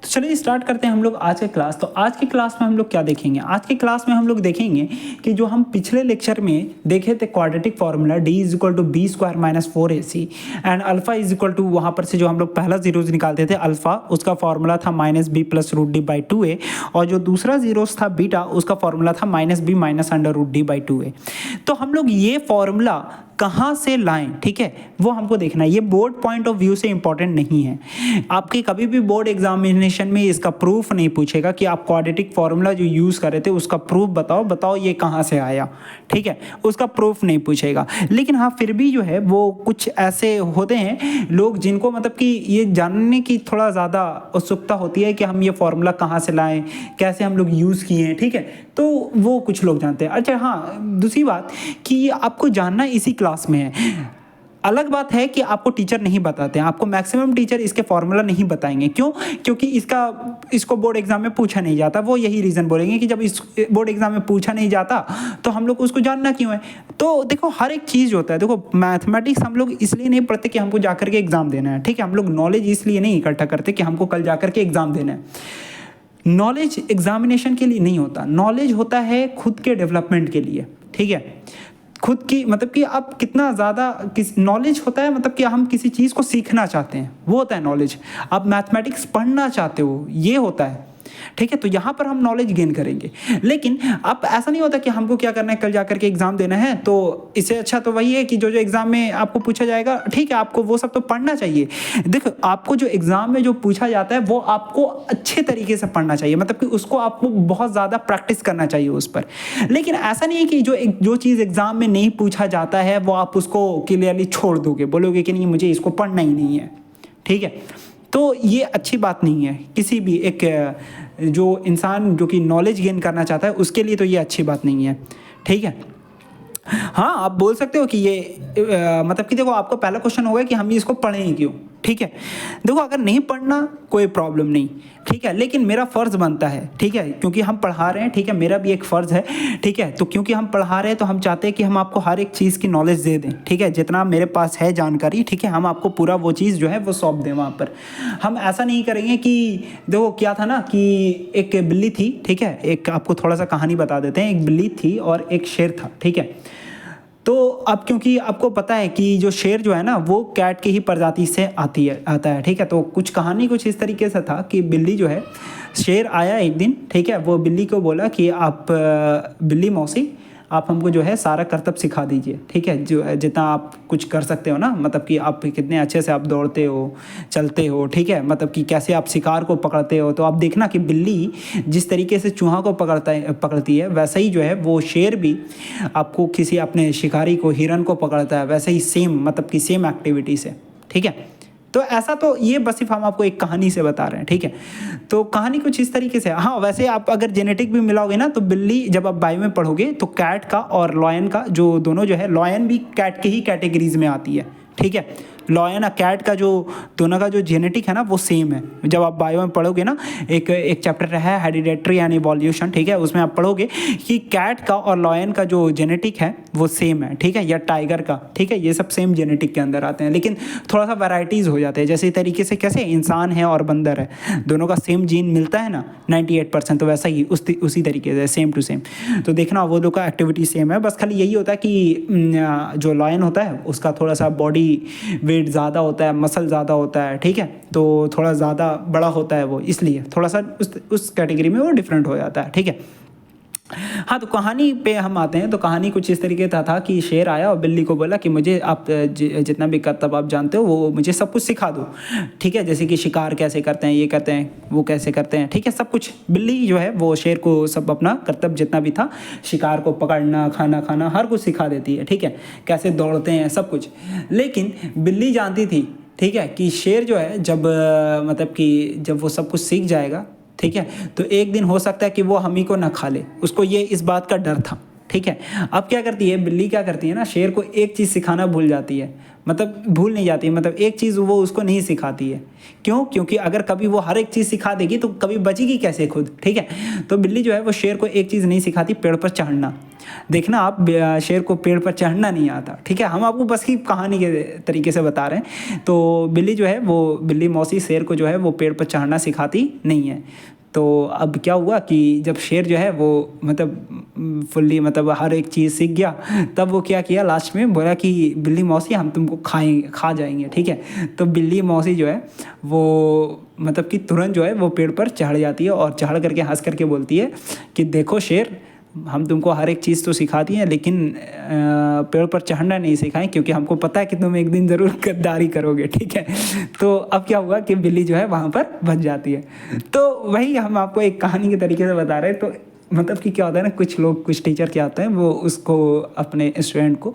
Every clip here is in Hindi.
तो चलिए स्टार्ट करते हैं हम लोग आज के क्लास। तो आज की क्लास में हम लोग क्या देखेंगे? आज की क्लास में हम लोग देखेंगे कि जो हम पिछले लेक्चर में देखे थे quadratic formula d is equal to b square minus 4ac and alpha is equal to, वहाँ पर से जो हम लोग पहला जीरोज निकालते थे अल्फा, उसका फॉर्मूला था minus b plus root D by 2a, और जो दूसरा जीरोस था बीटा, उसका फॉर्मूला था minus b minus under root D by 2a। तो हम लोग ये फॉर्मूला कहाँ से लाएं, ठीक है, वो हमको देखना है। ये बोर्ड पॉइंट ऑफ व्यू से इंपॉर्टेंट नहीं है। आपके कभी भी बोर्ड एग्जामिनेशन में इसका प्रूफ नहीं पूछेगा कि आप क्वाड्रेटिक फॉर्मूला जो यूज़ कर रहे थे उसका प्रूफ बताओ ये कहाँ से आया, ठीक है, उसका प्रूफ नहीं पूछेगा। लेकिन हाँ, फिर भी जो है वो कुछ ऐसे होते हैं लोग जिनको मतलब कि ये जानने की थोड़ा ज़्यादा उत्सुकता होती है कि हम ये फॉर्मूला कहाँ से लाएँ, कैसे हम लोग यूज़ किए हैं, ठीक है, तो वो कुछ लोग जानते हैं। अच्छा हाँ, दूसरी बात कि आपको जानना इसी क्लास में है। अलग बात है कि आपको टीचर नहीं बताते हैं, आपको मैक्सिमम टीचर इसके फॉर्मूला नहीं बताएंगे। क्यों? क्योंकि इसको बोर्ड एग्जाम में पूछा नहीं जाता। वो यही रीज़न बोलेंगे कि जब इस बोर्ड एग्जाम में पूछा नहीं जाता तो हम लोग उसको जानना क्यों है। तो देखो, हर एक चीज़ होता है। देखो, मैथमेटिक्स हम लोग इसलिए नहीं पढ़ते कि हमको जाकर के एग्ज़ाम देना है, ठीक है, हम लोग नॉलेज इसलिए नहीं इकट्ठा करते कि हमको कल जाकर के एग्ज़ाम देना है। नॉलेज एग्जामिनेशन के लिए नहीं होता, नॉलेज होता है खुद के डेवलपमेंट के लिए, ठीक है, खुद की मतलब कि आप कितना ज़्यादा किस नॉलेज होता है, मतलब कि हम किसी चीज़ को सीखना चाहते हैं, वो होता है नॉलेज। आप मैथमेटिक्स पढ़ना चाहते हो, ये होता है, ठीक है। तो यहाँ पर हम नॉलेज गेन करेंगे। लेकिन अब ऐसा नहीं होता कि हमको क्या करना है, कल जाकर के एग्ज़ाम देना है, तो इससे अच्छा तो वही है कि जो एग्ज़ाम में आपको पूछा जाएगा, ठीक है, आपको वो सब तो पढ़ना चाहिए। देखो, आपको जो एग्ज़ाम में जो पूछा जाता है वो आपको अच्छे तरीके से पढ़ना चाहिए, मतलब कि उसको आपको बहुत ज़्यादा प्रैक्टिस करना चाहिए उस पर। लेकिन ऐसा नहीं है कि जो चीज़ एग्ज़ाम में नहीं पूछा जाता है वो आप उसको क्लियरली छोड़ दोगे, बोलोगे कि नहीं मुझे इसको पढ़ना ही नहीं है, ठीक है। तो ये अच्छी बात नहीं है। किसी भी एक जो इंसान जो कि नॉलेज गेन करना चाहता है उसके लिए तो ये अच्छी बात नहीं है, ठीक है। हाँ, आप बोल सकते हो कि ये मतलब कि देखो, आपको पहला क्वेश्चन होगा कि हम इसको पढ़ें क्यों, ठीक है। देखो, अगर नहीं पढ़ना कोई प्रॉब्लम नहीं, ठीक है, लेकिन मेरा फ़र्ज़ बनता है, ठीक है, क्योंकि हम पढ़ा रहे हैं, ठीक है, मेरा भी एक फ़र्ज़ है, ठीक है। तो क्योंकि हम पढ़ा रहे हैं तो हम चाहते हैं कि हम आपको हर एक चीज़ की नॉलेज दे दें, ठीक है, जितना मेरे पास है जानकारी, ठीक है, हम आपको पूरा वो चीज़ जो है वो सौंप दें वहाँ पर। हम ऐसा नहीं करेंगे कि देखो क्या था ना कि एक बिल्ली थी, ठीक है, एक आपको थोड़ा सा कहानी बता देते हैं। एक बिल्ली थी और एक शेर था, ठीक है। तो अब क्योंकि आपको पता है कि जो शेर जो है ना वो कैट की ही प्रजाति से आता है, ठीक है। तो कुछ कहानी कुछ इस तरीके से था कि बिल्ली जो है, शेर आया एक दिन, ठीक है, वो बिल्ली को बोला कि आप बिल्ली मौसी, आप हमको जो है सारा करतब सिखा दीजिए, ठीक है, जो जितना आप कुछ कर सकते हो ना, मतलब कि आप कितने अच्छे से आप दौड़ते हो, चलते हो, ठीक है, मतलब कि कैसे आप शिकार को पकड़ते हो। तो आप देखना कि बिल्ली जिस तरीके से चूहा को पकड़ती है वैसे ही जो है वो शेर भी आपको किसी अपने शिकारी को, हिरन को पकड़ता है, वैसे ही सेम, मतलब कि सेम एक्टिविटी से, ठीक है। तो ऐसा, तो ये बस सिर्फ हम आपको एक कहानी से बता रहे हैं, ठीक है। तो कहानी कुछ इस तरीके से। हाँ, वैसे आप अगर जेनेटिक भी मिलाओगे ना तो बिल्ली, जब आप बायो में पढ़ोगे तो कैट का और लॉयन का जो दोनों जो है, लॉयन भी कैट के ही कैटेगरीज में आती है, ठीक है। लॉयन और कैट का जो दोनों का जो जेनेटिक है ना वो सेम है। जब आप बायो में पढ़ोगे ना, एक चैप्टर है हेरिडेटरी एंड इवोल्यूशन, ठीक है, उसमें आप पढ़ोगे कि कैट का और लॉयन का जो जेनेटिक है वो सेम है, ठीक है, या टाइगर का, ठीक है, ये सब सेम जेनेटिक के अंदर आते हैं। लेकिन थोड़ा सा वैराइटीज़ हो जाते हैं, जैसे तरीके से कैसे इंसान है और बंदर है, दोनों का सेम जीन मिलता है ना 98%, तो वैसा ही उसी तरीके से सेम टू सेम। तो देखना वो लोग का एक्टिविटी सेम है, बस खाली यही होता है कि जो लॉयन होता है उसका थोड़ा सा बॉडी वेट ज़्यादा होता है, मसल ज़्यादा होता है, ठीक है, तो थोड़ा ज़्यादा बड़ा होता है वो, इसलिए थोड़ा सा उस कैटेगरी में वो डिफरेंट हो जाता है, ठीक है। हाँ, तो कहानी पे हम आते हैं। तो कहानी कुछ इस तरीके का था कि शेर आया और बिल्ली को बोला कि मुझे आप जितना भी करतब आप जानते हो वो मुझे सब कुछ सिखा दो, ठीक है, जैसे कि शिकार कैसे करते हैं, ये करते हैं, वो कैसे करते हैं, ठीक है, सब कुछ। बिल्ली जो है वो शेर को सब अपना करतब जितना भी था, शिकार को पकड़ना, खाना खाना, हर कुछ सिखा देती है, ठीक है, कैसे दौड़ते हैं, सब कुछ। लेकिन बिल्ली जानती थी, ठीक है, कि शेर जो है जब मतलब कि जब वो सब कुछ सीख जाएगा, ठीक है, तो एक दिन हो सकता है कि वो हम ही को ना खा ले, उसको ये इस बात का डर था, ठीक है। अब क्या करती है बिल्ली, क्या करती है ना, शेर को एक चीज़ सिखाना भूल जाती है, मतलब भूल नहीं जाती है, मतलब एक चीज़ वो उसको नहीं सिखाती है। क्यों? क्योंकि अगर कभी वो हर एक चीज़ सिखा देगी तो कभी बचेगी कैसे खुद, ठीक है। तो बिल्ली जो है वो शेर को एक चीज़ नहीं सिखाती, पेड़ पर चढ़ना, देखना आप शेर को पेड़ पर चढ़ना नहीं आता, ठीक है, हम आपको बस की कहानी के तरीके से बता रहे हैं। तो बिल्ली जो है वो बिल्ली मौसी शेर को जो है वो पेड़ पर चढ़ना सिखाती नहीं है। तो अब क्या हुआ कि जब शेर जो है वो मतलब फुल्ली मतलब हर एक चीज़ सीख गया, तब वो क्या किया लास्ट में बोला कि बिल्ली मौसी हम तुमको खा जाएंगे, ठीक है। तो बिल्ली मौसी जो है वो मतलब कि तुरंत जो है वो पेड़ पर चढ़ जाती है और चढ़ करके हंस करके बोलती है कि देखो शेर, हम तुमको हर एक चीज़ तो सिखाती हैं लेकिन पेड़ पर चढ़ना नहीं सिखाएं, क्योंकि हमको पता है कि तुम एक दिन ज़रूर गद्दारी करोगे, ठीक है। तो अब क्या हुआ कि बिल्ली जो है वहाँ पर बच जाती है। तो वही हम आपको एक कहानी के तरीके से बता रहे हैं। तो मतलब कि क्या होता है ना, कुछ लोग कुछ टीचर क्या होते हैं वो उसको अपने स्टूडेंट को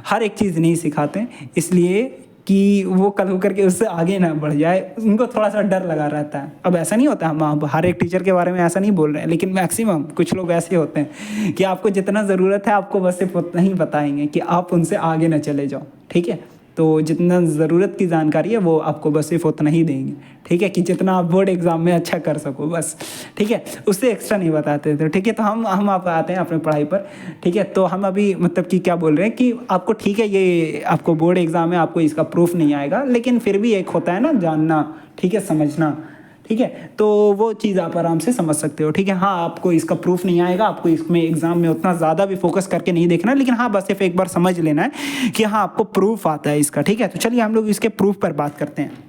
हर एक चीज़ नहीं सिखाते हैं, इसलिए कि वो कल होकर के उससे आगे ना बढ़ जाए, उनको थोड़ा सा डर लगा रहता है। अब ऐसा नहीं होता, हम हर एक टीचर के बारे में ऐसा नहीं बोल रहे हैं, लेकिन मैक्सिमम कुछ लोग ऐसे होते हैं कि आपको जितना ज़रूरत है आपको बस सिर्फ उतना ही बताएंगे कि आप उनसे आगे ना चले जाओ, ठीक है। तो जितना ज़रूरत की जानकारी है वो आपको बस सिर्फ उतना ही देंगे, ठीक है, कि जितना आप बोर्ड एग्ज़ाम में अच्छा कर सको बस, ठीक है, उससे एक्स्ट्रा नहीं बताते थे, ठीक है। तो हम आप आते हैं अपने पढ़ाई पर, ठीक है। तो हम अभी मतलब कि क्या बोल रहे हैं कि आपको ठीक है ये आपको बोर्ड एग्ज़ाम में आपको इसका प्रूफ नहीं आएगा, लेकिन फिर भी एक होता है ना जानना, ठीक है, समझना, ठीक है। तो वो चीज़ आप आराम से समझ सकते हो, ठीक है। हाँ, आपको इसका प्रूफ नहीं आएगा, आपको इसमें एग्जाम में उतना ज़्यादा भी फोकस करके नहीं देखना, लेकिन हाँ बस सिर्फ एक बार समझ लेना है कि हाँ आपको प्रूफ आता है इसका, ठीक है। तो चलिए हम लोग इसके प्रूफ पर बात करते हैं।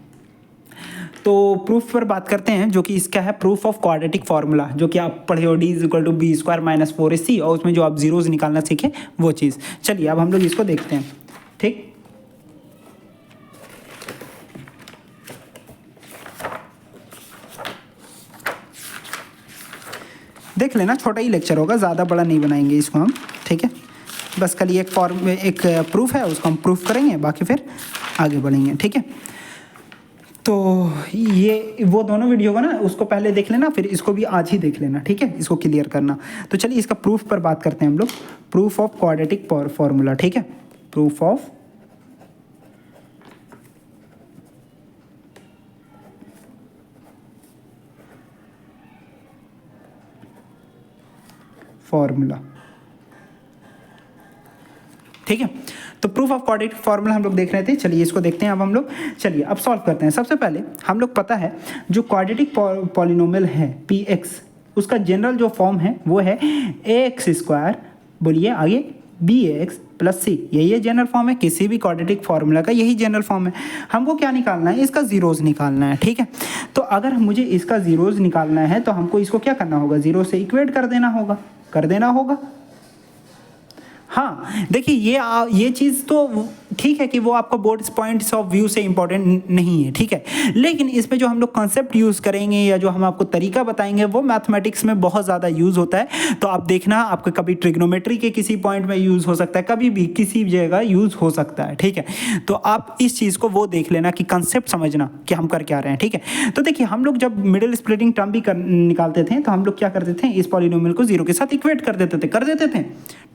तो प्रूफ पर बात करते हैं, जो कि इसका है प्रूफ ऑफ क्वाड्रेटिक फार्मूला, जो कि आप पढ़े हो D=b² - 4ac, और उसमें जो आप जीरोज निकालना सीखे वो चीज़। चलिए अब हम लोग इसको देखते हैं, ठीक। देख लेना, छोटा ही लेक्चर होगा, ज़्यादा बड़ा नहीं बनाएंगे इसको हम, ठीक है। बस खाली एक प्रूफ है उसको हम प्रूफ करेंगे, बाकी फिर आगे बढ़ेंगे, ठीक है। तो ये वो दोनों वीडियो को ना उसको पहले देख लेना, फिर इसको भी आज ही देख लेना, ठीक है, इसको क्लियर करना। तो चलिए इसका प्रूफ पर बात करते हैं हम लोग, प्रूफ ऑफ क्वाड्रेटिक फार्मूला, ठीक है। प्रूफ ऑफ फार्मूला, ठीक है। तो प्रूफ ऑफ क्वाड्रेटिक फार्मूला हम लोग देख रहे थे, चलिए इसको देखते हैं अब हम लोग। चलिए अब सॉल्व करते हैं। सबसे पहले हम लोग पता है जो क्वाड्रेटिक पॉलिनोमियल है px, उसका जनरल जो फॉर्म है वो है ax², बोलिए आगे, bx + c, यही जनरल फॉर्म है किसी भी क्वाड्रेटिक फार्मूला का, यही जनरल फॉर्म है। हमको क्या निकालना है, इसका जीरोज निकालना है, ठीक है। तो अगर मुझे इसका जीरोज निकालना है तो हमको इसको क्या करना होगा, जीरो से इक्वेट कर देना होगा। हाँ देखिए ये चीज़ तो ठीक है कि वो आपका बोर्ड पॉइंट्स ऑफ व्यू से इंपॉर्टेंट नहीं है, ठीक है, लेकिन इसमें जो हम लोग कॉन्सेप्ट यूज़ करेंगे या जो हम आपको तरीका बताएंगे वो मैथमेटिक्स में बहुत ज़्यादा यूज़ होता है। तो आप देखना, आपका कभी ट्रिग्नोमेट्री के किसी पॉइंट में यूज़ हो सकता है, कभी भी किसी भी जगह यूज़ हो सकता है, ठीक है। तो आप इस चीज़ को वो देख लेना कि कंसेप्ट समझना कि हम कर क्या रहे हैं, ठीक है। तो देखिए हम लोग जब मिडिल स्प्लिटिंग टर्म भी निकालते थे तो हम लोग क्या करते थे, इस पॉलिनोमियल को जीरो के साथ इक्वेट कर देते थे,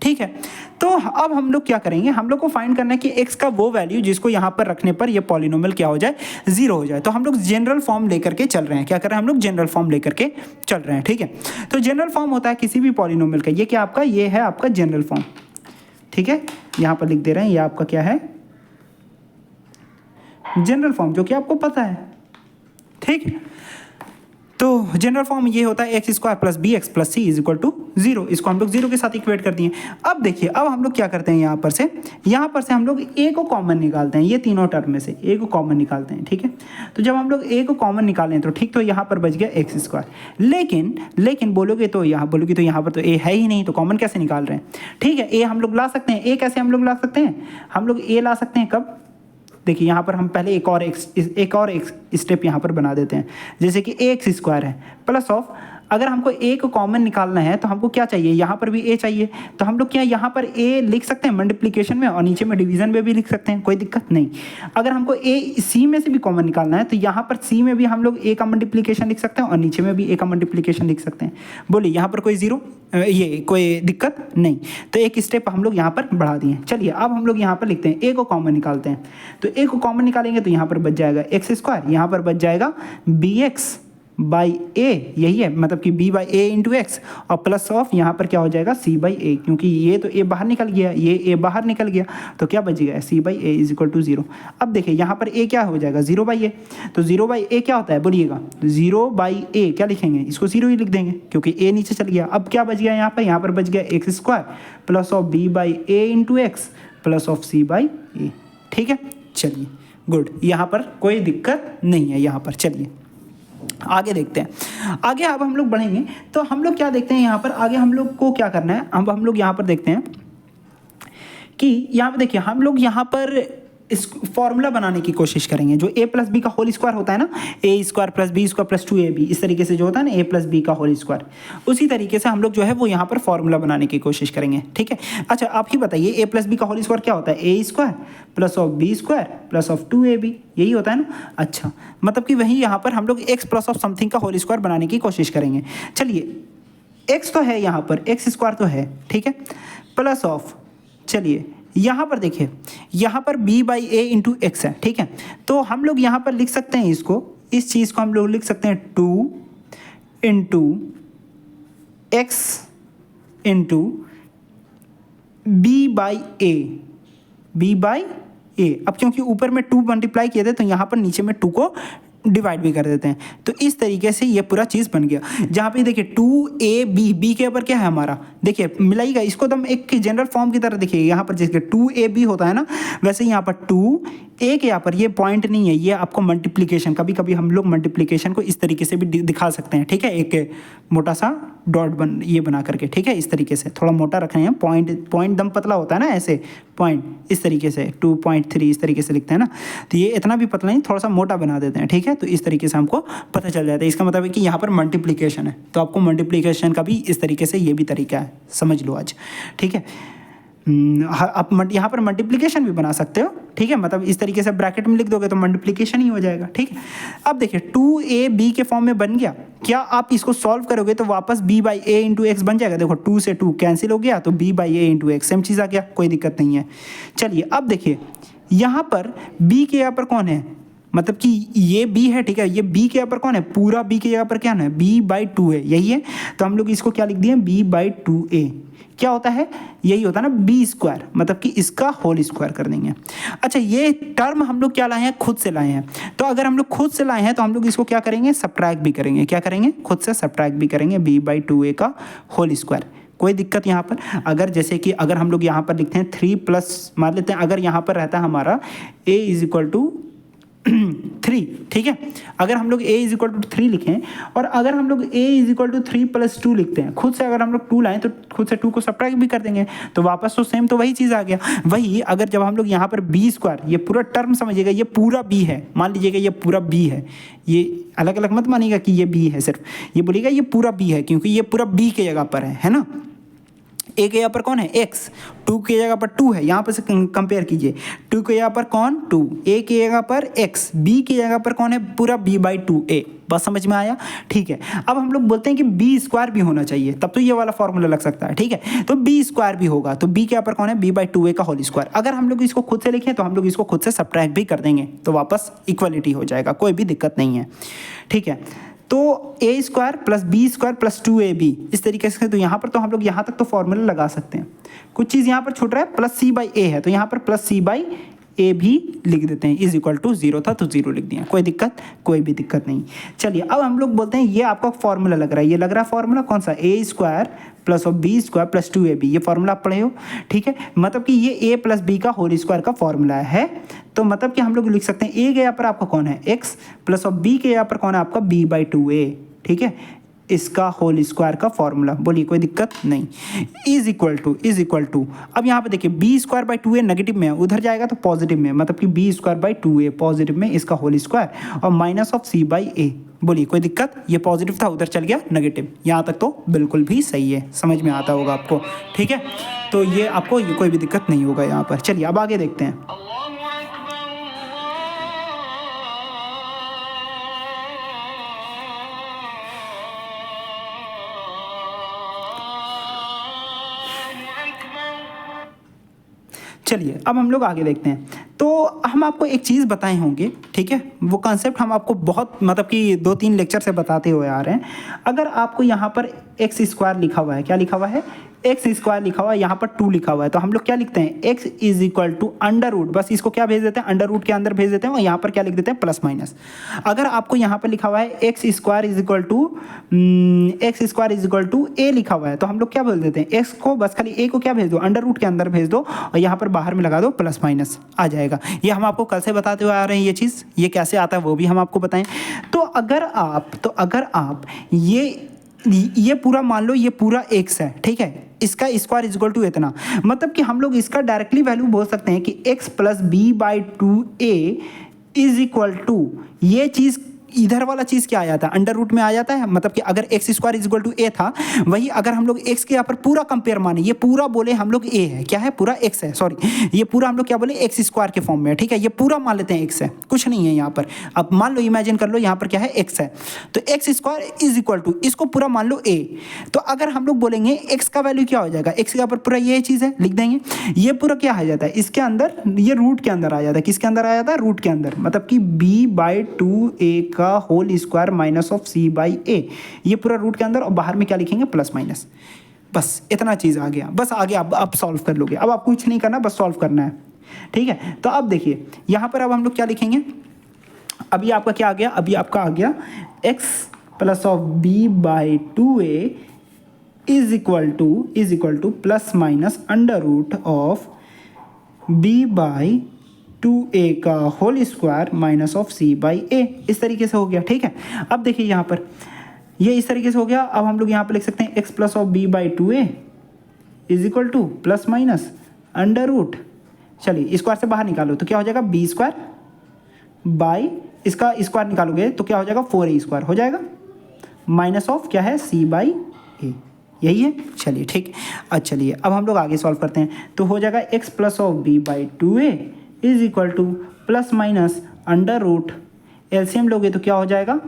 ठीक है। तो अब हम लोग क्या करेंगे, हम लोग को फाइंड करना है कि x का वो वैल्यू जिसको यहाँ पर रखने पर ये पॉलिनोमियल क्या हो जाए, जीरो हो जाए। तो हम लोग जनरल फॉर्म लेकर के चल रहे हैं, क्या कर रहे हैं हम लोग, जनरल फॉर्म लेकर के चल रहे हैं, ठीक है। तो जनरल फॉर्म होता है किसी भी पॉलिनोमियल का, ये क्या आपका, ये है आपका जनरल फॉर्म, ठीक है। यहाँ पर लिख दे रहे हैं, ये आपका क्या है, जनरल फॉर्म, जो कि आपको पता है, ठीक। तो जनरल फॉर्म ये होता है x² + bx + c = 0, इसको हम लोग जीरो के साथ इक्वेट कर दिए। अब देखिए अब हम लोग क्या करते हैं, यहाँ पर से हम लोग a को कॉमन निकालते हैं, ये तीनों टर्म में से a को कॉमन निकालते हैं, ठीक है। तो जब हम लोग a को कॉमन निकालें तो ठीक, तो यहाँ पर बच गया x², लेकिन बोलोगे तो यहाँ पर तो a है ही नहीं, तो कॉमन कैसे निकाल रहे हैं, ठीक है। a हम लोग ला सकते हैं, a कैसे हम लोग ला सकते हैं, हम लोग a ला सकते हैं कब, देखिए यहाँ पर हम पहले एक और एक स्टेप यहाँ पर बना देते हैं, जैसे कि ax² है प्लस ऑफ, अगर हमको a को कॉमन निकालना है तो हमको क्या चाहिए, यहाँ पर भी a चाहिए, तो हम लोग क्या यहाँ पर a लिख सकते हैं मल्टीप्लिकेशन में और नीचे में डिवीजन में भी लिख सकते हैं, कोई दिक्कत नहीं। अगर हमको a c में से भी कॉमन निकालना है तो यहाँ पर c में भी हम लोग a का मल्टीप्लिकेशन लिख सकते हैं और नीचे में भी a का मल्टीप्लिकेशन लिख सकते हैं। बोलिए यहाँ पर कोई जीरो, ये कोई दिक्कत नहीं। तो एक स्टेप हम लोग यहाँ पर बढ़ा दिए। चलिए अब हम लोग यहाँ पर लिखते हैं a को कॉमन निकालते हैं, तो a को कॉमन निकालेंगे तो यहाँ पर बच जाएगा x², यहाँ पर बच जाएगा bx बाई ए, यही है, मतलब कि b by a into x और प्लस ऑफ यहाँ पर क्या हो जाएगा c बाई ए, क्योंकि ये तो a बाहर निकल गया, ये a बाहर निकल गया, तो क्या बच गया c by a is equal to 0। अब देखिए यहाँ पर a क्या हो जाएगा 0 बाई ए, तो 0 बाई ए क्या होता है बोलिएगा, 0 बाई ए क्या लिखेंगे, इसको 0 ही लिख देंगे क्योंकि a नीचे चल गया। अब क्या बच गया यहाँ पर बच गया x square plus of b by a into x plus of c by a. ठीक है, चलिए गुड, यहाँ पर कोई दिक्कत नहीं है यहाँ पर। चलिए आगे देखते हैं। आगे अब हम लोग बढ़ेंगे तो हम लोग क्या देखते हैं यहाँ पर, आगे हम लोग को क्या करना है, अब हम लोग यहाँ पर देखते हैं कि यहाँ पर देखिए हम लोग यहाँ पर इस फॉर्मूला बनाने की कोशिश करेंगे जो a प्लस बी का होल स्क्वायर होता है ना, a square plus b square plus 2ab, इस तरीके से जो होता है ना a प्लस बी का होल स्क्वायर, उसी तरीके से हम लोग जो है वो यहाँ पर फॉर्मूला बनाने की कोशिश करेंगे। ठीक है, अच्छा आप ही बताइए a प्लस बी का होल स्क्वायर क्या होता है, a square plus of b square plus of 2ab, यही होता है ना। अच्छा मतलब कि वही यहाँ पर हम लोग x प्लस ऑफ समथिंग का होल स्क्वायर बनाने की कोशिश करेंगे। चलिए x तो है यहाँ पर, एक्स स्क्वायर तो है, ठीक है, प्लस ऑफ, चलिए यहाँ पर देखिए यहाँ पर b by a into x है। ठीक है, तो हम लोग यहाँ पर लिख सकते हैं इसको, इस चीज़ को हम लोग लिख सकते हैं 2 into x into b by a, b by a. अब क्योंकि ऊपर में 2 मल्टीप्लाई किए थे तो यहाँ पर नीचे में 2 को डिवाइड भी कर देते हैं, तो इस तरीके से ये पूरा चीज़ बन गया। जहाँ पे देखिए 2ab, बी के ऊपर क्या है हमारा, देखिए मिलाइएगा इसको तो हम एक जनरल फॉर्म की तरह, देखिए यहाँ पर जैसे 2ab होता है ना, वैसे यहाँ पर 2a के यहाँ पर ये पॉइंट नहीं है, ये आपको मल्टीप्लिकेशन, कभी कभी हम लोग मल्टीप्लिकेशन को इस तरीके से भी दिखा सकते हैं। ठीक है, एक मोटा सा डॉट ये बना करके, ठीक है, इस तरीके से थोड़ा मोटा रख रहे हैं, पॉइंट दम पतला होता है ना, ऐसे पॉइंट इस तरीके से 2.3 इस तरीके से लिखते हैं ना, तो ये इतना भी पतला नहीं, थोड़ा सा मोटा बना देते हैं। ठीक है, तो इस तरीके से हमको पता चल जाता है, इसका मतलब है कि यहाँ पर मल्टीप्लिकेशन है, तो आपको मल्टीप्लिकेशन का भी इस तरीके से ये भी तरीका है, समझ लो आज। ठीक है, आप यहाँ पर मल्टीप्लिकेशन भी बना सकते हो। ठीक है, मतलब इस तरीके से ब्रैकेट में लिख दोगे तो मल्टीप्लिकेशन ही हो जाएगा। ठीक है, अब देखिए 2ab के फॉर्म में बन गया, क्या आप इसको सॉल्व करोगे तो वापस b by a into x बन जाएगा। देखो 2 से 2 कैंसिल हो गया तो b by a into x same चीज़ आ गया, कोई दिक्कत नहीं है। चलिए अब देखिए यहाँ पर b के यहाँ पर कौन है, मतलब कि ये b है। ठीक है, ये b के यहाँ पर कौन है, पूरा b की जगह पर क्या है, b बाई 2 है, यही है, तो हम लोग इसको क्या लिख दिए, b बाई 2a। क्या होता है, यही होता है ना b स्क्वायर, मतलब कि इसका होल स्क्वायर कर देंगे। अच्छा ये टर्म हम लोग क्या लाए हैं, खुद से लाए हैं, तो अगर हम लोग खुद से लाए हैं तो हम लोग इसको क्या करेंगे, सब्ट्रैक्ट भी करेंगे। क्या करेंगे, खुद से सब्ट्रैक्ट भी करेंगे, b बाई 2a का होल स्क्वायर। कोई दिक्कत यहाँ पर, अगर जैसे कि अगर हम लोग यहाँ पर लिखते हैं 3 प्लस, मान लेते हैं अगर यहाँ पर रहता है हमारा a इज इक्वल टू 3। ठीक है, अगर हम लोग a इज इक्वल टू 3 लिखें और अगर हम लोग a is equal to 3 plus 2 लिखते हैं, खुद से अगर हम लोग 2 लाएं तो खुद से 2 को सब्ट्रैक्ट भी कर देंगे, तो वापस तो सेम तो वही चीज़ आ गया। वही अगर जब हम लोग यहाँ पर b स्क्वायर, ये पूरा टर्म समझिएगा, ये पूरा b है, मान लीजिएगा ये पूरा b है, ये अलग अलग मत मानिएगा कि ये b है, सिर्फ ये बोलिएगा ये पूरा b है, क्योंकि ये पूरा b के जगह पर है ना। a के यहाँ पर कौन है x, 2 की जगह पर 2 है, यहाँ पर से कंपेयर कीजिए, 2 के यहाँ पर कौन 2, a की जगह पर x, b की जगह पर कौन है पूरा b बाई 2a। बस समझ में आया। ठीक है, अब हम लोग बोलते हैं कि b स्क्वायर भी होना चाहिए, तब तो ये वाला फॉर्मूला लग सकता है। ठीक है, तो b स्क्वायर भी होगा, तो b के यहाँ पर कौन है b बाई 2a का होल स्क्वायर। अगर हम लोग इसको खुद से लिखें तो हम लोग इसको खुद से सब्ट्रैक्ट भी कर देंगे, तो वापस इक्वलिटी हो जाएगा, कोई भी दिक्कत नहीं है। ठीक है, तो a square plus b square plus 2ab इस तरीके से, तो यहाँ पर तो हम लोग यहाँ तक तो फॉर्मूला लगा सकते हैं। कुछ चीज़ यहाँ पर छूट रहा है, प्लस c बाई ए है, तो यहाँ पर प्लस c बाई ए भी लिख देते हैं, इज इक्वल टू 0 था तो 0 लिख दिया, कोई दिक्कत, कोई भी दिक्कत नहीं। चलिए अब हम लोग बोलते हैं ये आपका फॉर्मूला लग रहा है, ये लग रहा है फॉर्मूला कौन सा, a square plus of b square plus 2ab, ये फॉर्मूला आप पढ़े हो। ठीक है, मतलब कि ये a प्लस बी का होल स्क्वायर का फॉर्मूला है, तो मतलब कि हम लोग लिख सकते हैं a के यहाँ पर आपका कौन है x प्लस ऑफ b के यहाँ पर कौन है आपका b बाई 2a। ठीक है, इसका होल स्क्वायर का फॉर्मूला, बोलिए कोई दिक्कत नहीं, इज इक्वल टू अब यहाँ पे देखिए B square by 2a negative में है, उधर जाएगा तो पॉजिटिव में, मतलब कि B square by 2a positive में, इसका होल स्क्वायर और minus of c by a। बोलिए कोई दिक्कत, ये पॉजिटिव था उधर चल गया नेगेटिव, यहाँ तक तो बिल्कुल भी सही है, समझ में आता होगा आपको। ठीक है, तो ये आपको ये कोई भी दिक्कत नहीं होगा यहाँ पर। चलिए अब आगे देखते हैं। चलिए अब हम लोग आगे देखते हैं। तो हम आपको एक चीज़ बताए होंगे, ठीक है, वो कॉन्सेप्ट हम आपको बहुत मतलब कि 2-3 लेक्चर से बताते हुए आ रहे हैं। अगर आपको यहाँ पर एक्स स्क्वायर लिखा हुआ है, क्या लिखा हुआ है, एक्स स्क्वायर लिखा हुआ है, यहाँ पर 2 लिखा हुआ है, तो हम लोग क्या लिखते हैं, x is equal to under root, बस इसको क्या भेज देते हैं, अंडर रूट के अंदर भेज देते हैं और यहाँ पर क्या लिख देते हैं, प्लस माइनस। अगर आपको यहाँ पर लिखा हुआ है x square is equal to a लिखा हुआ है, तो हम लोग क्या बोल देते हैं, एक्स को बस खाली ए को क्या भेज दो, अंडर रूट के अंदर भेज दो और यहाँ पर बाहर में लगा दो प्लस माइनस, आ जाएगा। ये हम आपको कल से बताते हुए आ रहे हैं, ये चीज़ ये कैसे आता है वो भी हम आपको बताएं। तो अगर आप ये पूरा मान लो, ये पूरा एक्स है, ठीक है, इसका स्क्वायर इज इक्वल टू इतना, मतलब कि हम लोग इसका डायरेक्टली वैल्यू बोल सकते हैं कि x plus b by 2a is equal to, ये चीज़ इधर वाला चीज़ क्या आ जाता है, अंडर रूट में आ जाता है। मतलब कि अगर x square is equal to a था, वही अगर हम लोग एक्स के यहाँ पर पूरा कंपेयर माने, ये पूरा बोले हम लोग ए है, क्या है, पूरा एक्स है, सॉरी, ये पूरा हम लोग क्या बोले, एक्स स्क्वायर के फॉर्म में है, ठीक है, ये पूरा मान लेते हैं एक्स है, कुछ नहीं है यहाँ पर। अब मान लो, इमेजिन कर लो यहाँ पर क्या है, एक्स है, तो x square is equal to, इसको पूरा मान लो ए। तो अगर हम लोग बोलेंगे एक्स का वैल्यू क्या हो जाएगा, एक्स के यहाँ पर पूरा ये चीज़ है, लिख देंगे, ये पूरा क्या आ जाता है, इसके अंदर, ये रूट के अंदर आ जाता है, किसके अंदर आ जाता है, रूट के अंदर, मतलब कि बी बाई 2a का whole square minus of c by a, ये पूरा रूट के अंदर, और बाहर में क्या लिखेंगे, प्लस माइनस। बस इतना चीज़ आ गया, बस आगे आप सॉल्व कर लोगे, अब आपको कुछ नहीं करना, बस सॉल्व करना है, ठीक है। तो अब देखिए यहाँ पर अब हम लोग क्या लिखेंगे, अभी आपका क्या आ गया, अभी आपका आ गया x plus of b by 2a is equal to plus minus under root of b by 2a का whole square minus of c by a, इस तरीके से हो गया, ठीक है। अब देखिए यहाँ पर ये इस तरीके से हो गया। अब हम लोग यहाँ पर लिख सकते हैं x plus of b by 2a is equal to plus minus under root, चलिए स्क्वायर से बाहर निकालो तो क्या हो जाएगा, बी स्क्वायर बाई, इसका स्क्वायर निकालोगे तो क्या हो जाएगा, 4a स्क्वायर हो जाएगा, माइनस ऑफ क्या है, c बाई a, यही है। चलिए ठीक, अच्छा चलिए अब हम लोग आगे सॉल्व करते हैं, तो हो जाएगा x plus of b by 2a is equal to plus minus under root, LCM लोगे तो क्या हो जाएगा,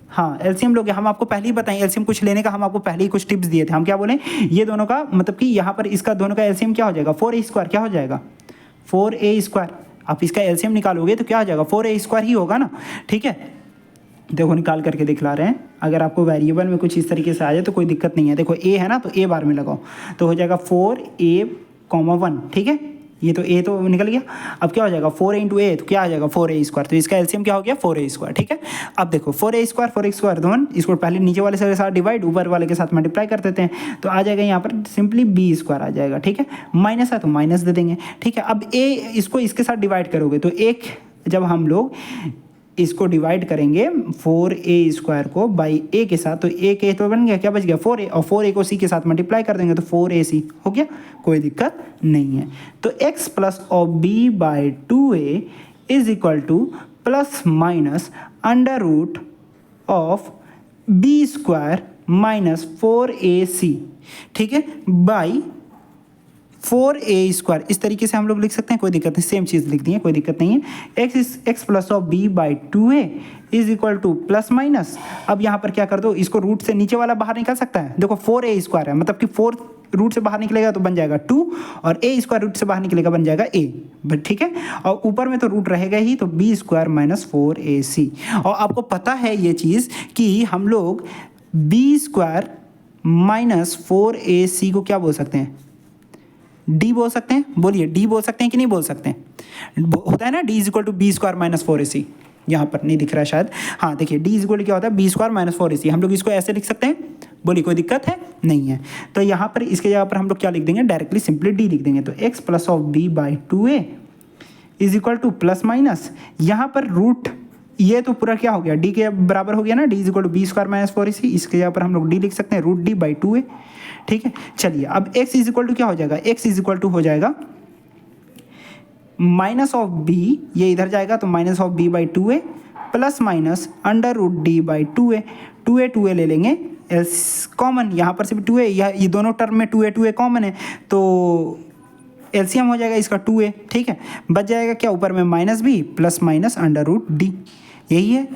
हाँ एलसीएम लोगे, हम आपको पहले ही बताएं एलसीएम कुछ लेने का, हम आपको पहले ही कुछ टिप्स दिए थे। हम क्या बोले, ये दोनों का मतलब कि यहाँ पर इसका दोनों का एलसीएम क्या हो जाएगा, 4a स्क्वायर, क्या हो जाएगा 4a स्क्वायर। आप इसका एलसीएम निकालोगे तो क्या हो जाएगा, 4a स्क्वायर ही होगा ना, ठीक है। देखो निकाल करके दिखला रहे हैं, अगर आपको वेरिएबल में कुछ इस तरीके से आ जाए तो कोई दिक्कत नहीं है। देखो a है ना, तो a बार में लगाओ तो हो जाएगा 4a,1, ठीक है, ये तो a तो निकल गया। अब क्या हो जाएगा 4a इंटू ए, तो क्या आ जाएगा 4a स्क्वायर, तो इसका एलसीएम क्या हो गया 4a स्क्वायर, ठीक है। अब देखो 4a स्क्वायर दोनों, इसको पहले नीचे वाले के साथ डिवाइड, ऊपर वाले के साथ मल्टीप्लाई कर देते हैं, तो आ जाएगा यहाँ पर सिंपली b स्क्वायर आ जाएगा, ठीक है। माइनस है तो माइनस दे देंगे, ठीक है। अब a इसको इसके साथ डिवाइड करोगे तो एक, जब हम लोग इसको डिवाइड करेंगे 4a स्क्वायर को बाई a के साथ, तो a के तो बन गया, क्या बच गया 4a, और 4a को c के साथ मल्टीप्लाई कर देंगे तो 4ac हो गया, कोई दिक्कत नहीं है। तो x plus of b by 2a is equal to plus minus under root of b square minus 4ac, ठीक है, बाई 4a स्क्वायर, इस तरीके से हम लोग लिख सकते हैं, कोई दिक्कत नहीं, सेम चीज़ लिख दी है, कोई दिक्कत नहीं है। x plus of b by 2a is equal to plus minus, अब यहाँ पर क्या कर दो, इसको रूट से नीचे वाला बाहर निकल सकता है, देखो 4a स्क्वायर है, मतलब कि 4 रूट से बाहर निकलेगा तो बन जाएगा 2, और a स्क्वायर रूट से बाहर निकलेगा बन जाएगा a, बट ठीक है, और ऊपर में तो रूट रहेगा ही, तो b स्क्वायर माइनस 4ac। और आपको पता है ये चीज़ कि हम लोग b स्क्वायर माइनस 4ac को क्या बोल सकते हैं, डी बोल सकते हैं, बोलिए डी बोल सकते हैं कि नहीं बोल सकते हैं, होता है ना D is equal to b square minus 4ac, यहाँ पर नहीं दिख रहा है शायद, हाँ देखिए डी इज इक्वल क्या होता है, बी स्क्वायर माइनस 4ac, हम लोग इसको ऐसे लिख सकते हैं, बोलिए कोई दिक्कत है नहीं है। तो यहाँ पर इसके जगह पर हम लोग क्या लिख देंगे, डायरेक्टली सिंपली डी लिख देंगे, तो x plus of b by 2a is equal to plus minus, यहाँ पर रूट ये तो पूरा क्या हो गया, डी के बराबर हो गया ना, D is equal to b square minus 4ac, इसके जगह पर हम लोग डी लिख सकते हैं, रूट डी बाई 2a, ठीक है। चलिए अब x इज इक्वल टू क्या हो जाएगा, x इज इक्वल टू हो जाएगा माइनस ऑफ b, ये इधर जाएगा तो minus of b by 2a plus minus under root D by 2a ले लेंगे, एल्स कॉमन, यहाँ पर सिर्फ 2a, ये दोनों टर्म में 2a कॉमन है, तो एलसीएम हो जाएगा इसका 2a, ठीक है। बच जाएगा क्या, ऊपर में minus b plus minus under root D, यही है,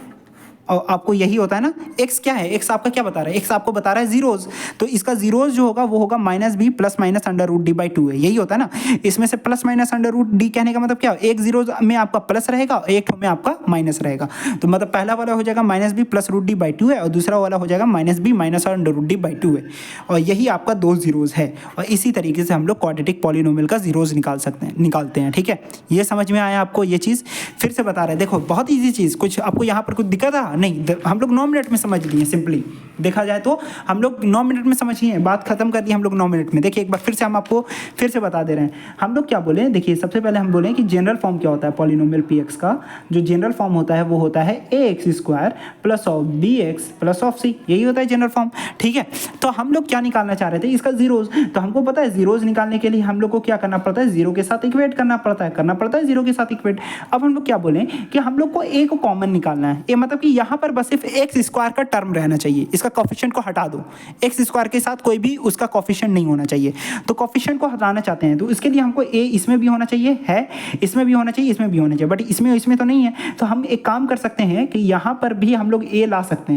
और आपको यही होता है ना, x क्या है, x आपका क्या बता रहा है, x आपको बता रहा है जीरोज, तो इसका जीरोज जो होगा वो होगा -b plus minus under root D by 2 है, यही होता है ना। इसमें से plus minus under root D कहने का मतलब क्या, एक जीरोज में आपका प्लस रहेगा, एक में आपका माइनस रहेगा, तो मतलब पहला वाला हो जाएगा -b plus root D by 2 है, और दूसरा वाला हो जाएगा -b minus under root D by 2 है, और यही आपका दो जीरोज है। और इसी तरीके से हम लोग क्वाड्रेटिक पॉलिनोमियल का जीरोज निकालते हैं। ठीक है, ये समझ में आया आपको, ये चीज़ फिर से बता रहे हैं। देखो बहुत ईजी चीज़, कुछ आपको यहाँ पर कुछ दिक्कत है नहीं, हम लोग 9 मिनट में समझ लिए सिंपली, देखा जाए तो हम लोग 9 मिनट में समझ लिए, बात खत्म कर दी हम लोग 9 मिनट में। देखिए एक बार फिर से हम आपको फिर से बता दे रहे हैं, हम लोग क्या बोले, देखिए सबसे पहले हम बोले कि जनरल फॉर्म क्या होता है पॉलिनोमियल px का, जो जनरल फॉर्म होता है वो होता है ax² plus of bx plus of c, यही होता है जनरल फॉर्म। ठीक है, तो हम लोग क्या निकालना चाह रहे थे, इसका जीरोज, तो हमको पता है जीरोज निकालने के लिए हम लोग को क्या करना पड़ता है, जीरो के साथ इक्वेट करना पड़ता है जीरो के साथ इक्वेट। अब हम लोग क्या बोले कि हम लोग को a को कॉमन निकालना है, ए मतलब कि यहाँ पर बस सिर्फ x² का टर्म रहना चाहिए, इसका कोफिशिएंट को हटा दो, x² के साथ कोई भी उसका कोफिशिएंट नहीं होना चाहिए, तो कोफिशिएंट को हटाना चाहते हैं, तो इसके लिए हमको a इसमें भी होना चाहिए, है इसमें भी होना चाहिए, इसमें भी होना चाहिए, बट इसमें तो नहीं है, तो हम एक काम कर सकते हैं कि यहाँ पर भी हम लोग a ला सकते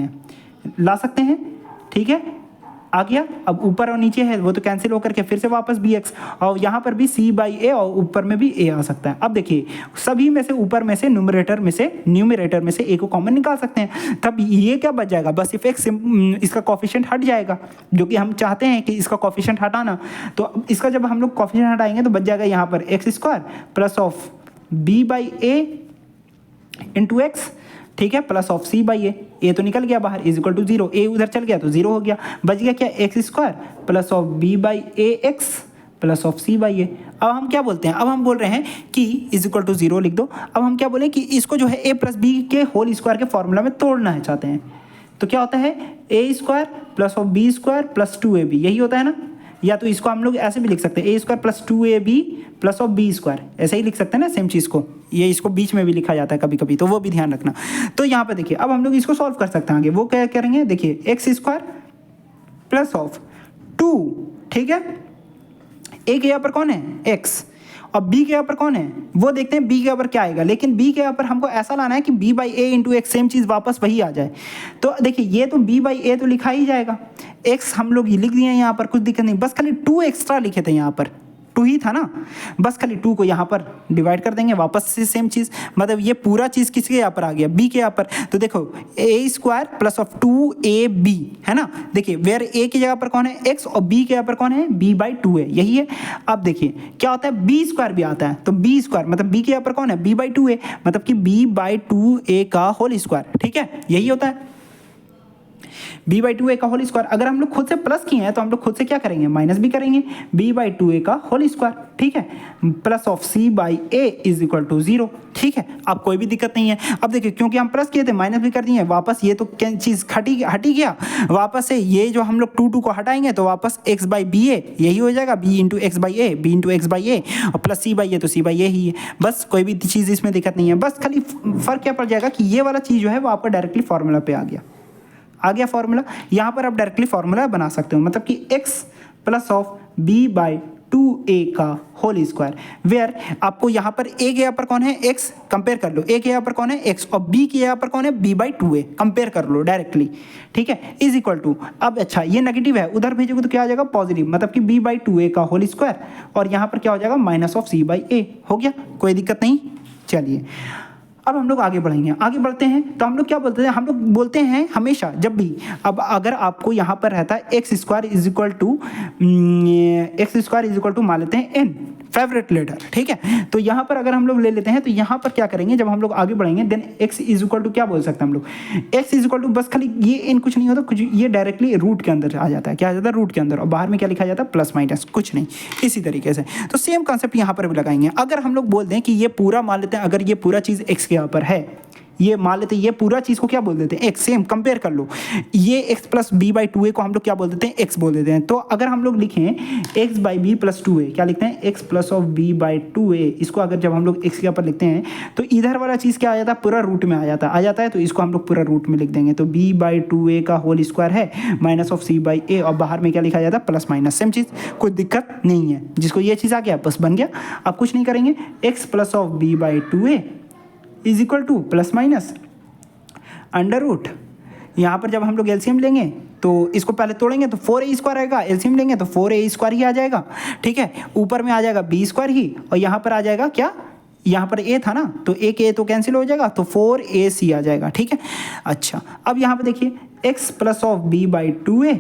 हैं। ठीक है, आ गया, अब ऊपर और नीचे है वो तो कैंसिल होकर के फिर से वापस bx, और यहाँ पर भी c बाई ए और ऊपर में भी a आ सकता है। अब देखिए सभी में से ऊपर में से न्यूमरेटर में से a को कॉमन निकाल सकते हैं, तब ये क्या बच जाएगा, बस सिर्फ इसका कोफिशिएंट हट जाएगा, जो कि हम चाहते हैं कि इसका कोफिशिएंट हटाना, तो इसका जब हम लोग कोफिशिएंट हटाएंगे तो बच जाएगा यहाँ पर x² plus of b by a into x, ठीक है, प्लस ऑफ c बाई ए तो निकल गया बाहर, इज इक्वल टू 0, ए उधर चल गया तो 0 हो गया, बच गया क्या x² plus of b by a x plus of c by a. अब हम क्या बोलते हैं, अब हम बोल रहे हैं कि इज इक्वल टू 0 लिख दो, अब हम क्या बोले कि इसको जो है a प्लस बी के होल स्क्वायर के फॉर्मूला में तोड़ना है चाहते हैं, तो क्या होता है a² plus of b² plus 2ab, यही होता है ना, या तो इसको हम लोग ऐसे भी लिख सकते हैं a² plus 2ab plus of b², ऐसे ही लिख सकते हैं ना सेम चीज़ को, ये इसको बीच में भी लिखा जाता है कभी कभी, तो वो भी ध्यान रखना। तो यहाँ पे देखिए अब हम लोग इसको सॉल्व कर सकते हैं आगे, वो क्या करेंगे, देखिए x² प्लस ऑफ 2, ठीक है, a के यहाँ पर कौन है x, और b के यहाँ पर कौन है, वो देखते हैं b के यहाँ पर क्या आएगा, लेकिन b के यहाँ पर हमको ऐसा लाना है कि b by a into x, same चीज़ वापस वही आ जाए। तो देखिए ये तो b बाई ए तो लिखा ही जाएगा, x हम लोग लिख दिए यहाँ पर, कुछ दिक्कत नहीं, बस खाली 2 एक्स्ट्रा लिखे थे यहाँ पर, 2 ही था ना, बस खाली 2 को यहाँ पर डिवाइड कर देंगे वापस से सेम चीज़, मतलब ये पूरा चीज़ किसके यहाँ पर आ गया, b के यहाँ पर, तो देखो a² प्लस ऑफ 2ab है ना, देखिए वेयर a की जगह पर कौन है x, और b के यहाँ पर कौन है b बाई 2 है, यही है। अब देखिए क्या होता है, b² भी आता है, तो b² मतलब b के यहाँ पर कौन है b बाई 2a, मतलब कि b बाई 2a का होल स्क्वायर, ठीक है, यही होता है b बाई 2a का होल स्क्वायर। अगर हम लोग खुद से प्लस किए हैं तो हम लोग खुद से क्या करेंगे, माइनस भी करेंगे, b बाई 2a का होल स्क्वायर, ठीक है, plus of c by a is equal to 0, ठीक है, अब कोई भी दिक्कत नहीं है। अब देखिए क्योंकि हम प्लस किए थे माइनस भी कर दिए, वापस ये तो क्या चीज़ हटी गया, वापस से ये जो हम लोग 2 को हटाएंगे तो वापस x बाई बी ए यही हो जाएगा, b into x by a, b into x by a, और प्लस c बाई ए तो c बाई ए ही है, बस कोई भी चीज़ इसमें दिक्कत नहीं है। बस खाली फर्क क्या पड़ जाएगा कि ये वाला चीज़ जो है वो आपका डायरेक्टली फॉर्मूला पे आ गया फॉर्मूला, यहाँ पर आप डायरेक्टली फॉर्मूला बना सकते हो, मतलब कि x plus of b by 2a का होल स्क्वायर, वेयर आपको यहाँ पर a के यहाँ पर कौन है x, कंपेयर कर लो, a के यहाँ पर कौन है x और b के यहाँ पर कौन है b बाई 2a, कंपेयर कर लो डायरेक्टली, ठीक है, इज इक्वल टू, अब अच्छा ये नेगेटिव है उधर भेजोगे तो क्या आ जाएगा पॉजिटिव, मतलब कि b बाई 2a का होल स्क्वायर, और यहाँ पर क्या हो जाएगा minus of c by a, हो गया, कोई दिक्कत नहीं। चलिए अब हम लोग आगे बढ़ेंगे, आगे बढ़ते हैं तो हम लोग क्या बोलते हैं, हम लोग बोलते हैं हमेशा जब भी, अब अगर आपको यहाँ पर रहता है x² इज इक्वल टू मान लेते हैं n फेवरेट लेटर, ठीक है, तो यहाँ पर अगर हम लोग ले लेते हैं तो यहाँ पर क्या करेंगे, जब हम लोग आगे बढ़ेंगे then x is equal to क्या बोल सकते हैं हम लोग, x इज इक्वल टू बस खाली ये n कुछ नहीं होता, कुछ ये डायरेक्टली रूट के अंदर आ जाता है, क्या आ जाता है रूट के अंदर, और बाहर में क्या लिखा जाता है प्लस माइनस, कुछ नहीं, इसी तरीके से। तो सेम कॉन्सेप्ट यहाँ पर भी लगाएंगे, अगर हम लोग बोल दें कि ये पूरा मान लेते हैं, अगर ये पूरा चीज़ x के यहाँ पर है, ये मान लेते हैं ये पूरा चीज़ को क्या बोल देते हैं x, सेम कंपेयर कर लो, ये x plus b by 2a को हम लोग क्या बोल देते हैं x बोल देते हैं। तो अगर हम लोग लिखें x by b plus 2a, क्या लिखते हैं x plus of b by 2a, इसको अगर जब हम लोग x के ऊपर लिखते हैं तो इधर वाला चीज़ क्या आ जाता है, पूरा रूट में आ जाता है, तो इसको हम लोग पूरा रूट में लिख देंगे, तो b बाई 2a का होल स्क्वायर है minus of c by a, और बाहर में क्या लिखा जाता है प्लस माइनस, सेम चीज़, कोई दिक्कत नहीं है, जिसको ये चीज़ आ गया बस बन गया। अब कुछ नहीं करेंगे, x plus of b by 2a is equal to plus minus, under root, यहाँ पर जब हम लोग एलसीएम लेंगे तो इसको पहले तोड़ेंगे तो 4a² आएगा, एलसीएम लेंगे तो 4a² ही आ जाएगा, ठीक है। ऊपर में आ जाएगा b² ही, और यहाँ पर आ जाएगा क्या, यहाँ पर a था ना, तो एक a तो कैंसिल हो जाएगा, तो 4ac आ जाएगा, ठीक है। अच्छा, अब यहाँ पे देखिए x plus of b/2a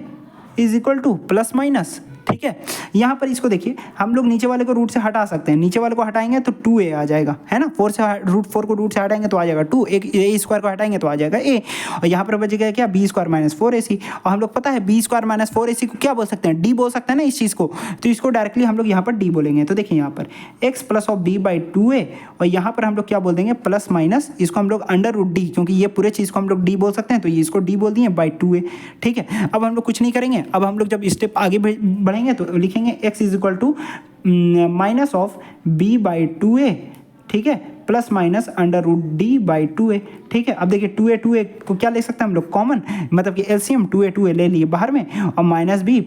is equal to plus minus, ठीक है। यहाँ पर इसको देखिए, हम लोग नीचे वाले को रूट से हटा सकते हैं, नीचे वाले को हटाएंगे तो 2a आ जाएगा, है ना। 4 से √4 को रूट से हटाएंगे तो आ जाएगा 2, एक a² को हटाएंगे तो आ जाएगा a, और यहाँ पर बचेगा क्या, b² - 4ac। और हम लोग पता है b² - 4ac को क्या बोल सकते हैं, d बोल सकते हैं ना इस चीज़ को, तो इसको डायरेक्टली हम लोग यहाँ पर d बोलेंगे। तो देखिए यहाँ पर x प्लस ऑफ b/2a, और यहाँ पर हम लोग क्या बोल देंगे, प्लस माइनस, इसको हम लोग √d, क्योंकि ये पूरे चीज़ को हम लोग d बोल सकते हैं, तो ये इसको d बोल दिए /2a, ठीक है। अब हम लोग कुछ नहीं करेंगे, अब हम लोग जब स्टेप आगे बढ़ेंगे तो लिखेंगे x is equal to minus of b/2a, ठीक है, प्लस माइनस √d/2a, ठीक है। अब देखिए 2a को क्या ले सकते हैं हम लोग, कॉमन, मतलब कि एलसीएम 2a ले लिए बाहर में, और minus b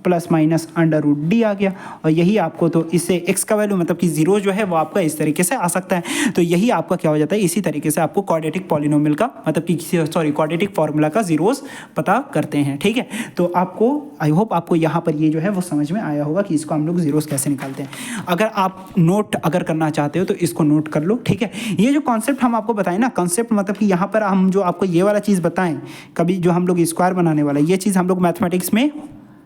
plus minus √d आ गया, और यही आपको, तो इससे x का वैल्यू मतलब कि 0 जो है वो आपका इस तरीके से आ सकता है। तो यही आपका क्या हो जाता है, इसी तरीके से आपको क्वाड्रेटिक पॉलिनोमियल का मतलब कि क्वाड्रेटिक फार्मूला का जीरोस पता करते हैं, ठीक है। तो आपको, आई होप आपको यहाँ पर ये जो है वो समझ में आया होगा कि इसको हम लोग जीरोस कैसे निकालते हैं। अगर आप नोट अगर करना चाहते हो तो इसको नोट कर लो, ठीक है। ये जो कॉन्सेप्ट हम आपको बताएं ना, कॉन्सेप्ट मतलब कि यहाँ पर हम जो आपको ये वाला चीज़ बताएं, कभी जो हम लोग स्क्वायर बनाने वाला, ये चीज़ हम लोग मैथमेटिक्स में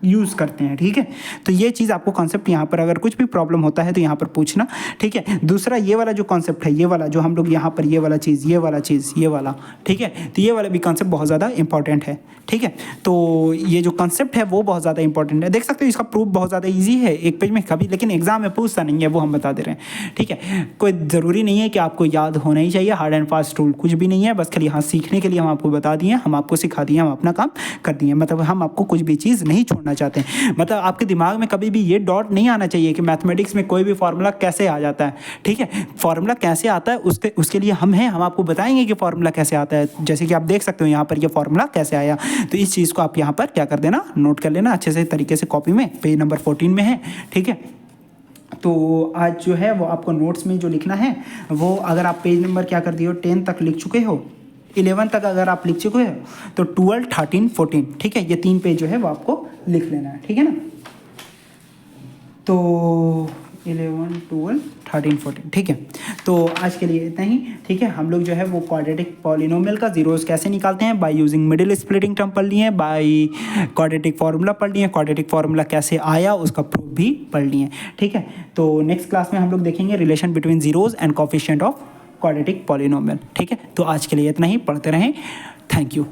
यूज़ करते हैं, ठीक है। तो ये चीज़ आपको कॉन्सेप्ट यहाँ पर अगर कुछ भी प्रॉब्लम होता है तो यहाँ पर पूछना, ठीक है। दूसरा ये वाला जो कॉन्सेप्ट है, ये वाला जो हम लोग यहाँ पर ये वाला चीज़, ये वाला चीज़, ये वाला, ठीक है, तो ये वाला भी कॉन्सेप्ट बहुत ज़्यादा इंपॉर्टेंट है, ठीक है। तो ये जो कॉन्सेप्ट है वो बहुत ज़्यादा इंपॉर्टेंट है, देख सकते हो इसका प्रूफ बहुत ज़्यादा ईजी है एक पेज में, कभी लेकिन एग्जाम में पूछता नहीं है, वो हम बता दे रहे हैं, ठीक है। कोई ज़रूरी नहीं है कि आपको याद होना ही चाहिए, हार्ड एंड फास्ट रूल कुछ भी नहीं है, बस खाली यहाँ सीखने के लिए हम आपको बता दिए, हम आपको सिखा दिए, हम अपना काम कर दिए, मतलब हम आपको कुछ भी चीज़ नहीं छोड़ना चाहते हैं। मतलब आपके दिमाग में कभी भी ये डॉट नहीं आना चाहिए कि मैथमेटिक्स में कोई भी फार्मूला कैसे आ जाता है, ठीक है। फार्मूला कैसे आता है उसके लिए हम हैं, हम आपको बताएंगे कि फार्मूला कैसे आता है। जैसे कि आप देख सकते हो यहाँ पर ये फार्मूला कैसे आया, तो इस चीज़ को आप यहाँ पर क्या कर देना, नोट कर लेना अच्छे से तरीके से, कॉपी में पेज नंबर 14 में है, ठीक है। तो आज जो है वो आपको नोट्स में जो लिखना है वो, अगर आप पेज नंबर क्या कर दिए हो, 10 तक लिख चुके हो, 11 तक अगर आप लिख चुके हो तो 12, 13, 14, ठीक है, ये 3 पेज जो है वो आपको लिख लेना है, ठीक है ना। तो 11, 12, 13, 14, ठीक है। तो आज के लिए इतना ही, ठीक है। हम लोग जो है वो क्वाड्रेटिक पॉलिनोमियल का जीरोस कैसे निकालते हैं, by using middle splitting term पढ़ लिए, बाय क्वाड्रेटिक फार्मूला पढ़ लिए, क्वाड्रेटिक फार्मूला कैसे आया उसका प्रूफ भी पढ़ लिए, ठीक है। तो नेक्स्ट क्लास में हम लोग देखेंगे relation between zeros and coefficient of quadratic polynomial, ठीक है। तो आज के लिए इतना ही, पढ़ते रहें, थैंक यू।